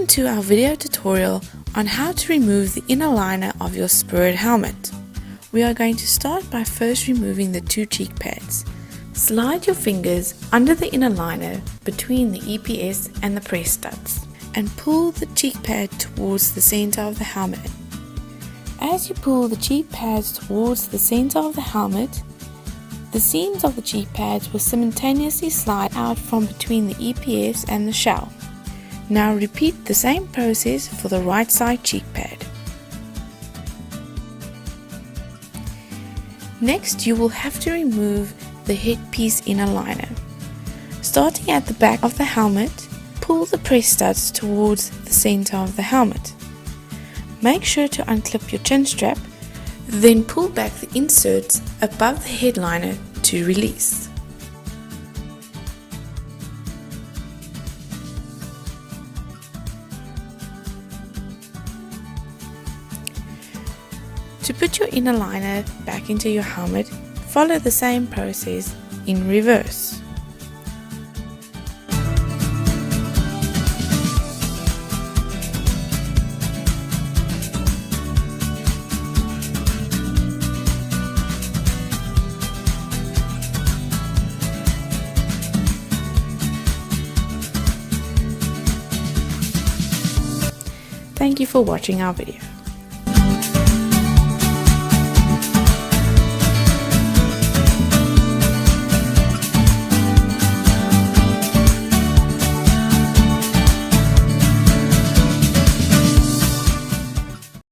Welcome to our video tutorial on how to remove the inner liner of your Spirit helmet. We are going to start by first removing the two cheek pads. Slide your fingers under the inner liner between the EPS and the press studs and pull the cheek pad towards the center of the helmet. As you pull the cheek pads towards the center of the helmet, the seams of the cheek pads will simultaneously slide out from between the EPS and the shell. Now repeat the same process for the right side cheek pad. Next, you will have to remove the headpiece inner liner. Starting at the back of the helmet, pull the press studs towards the center of the helmet. Make sure to unclip your chin strap, then pull back the inserts above the headliner to release. To put your inner liner back into your helmet, follow the same process in reverse. Thank you for watching our video.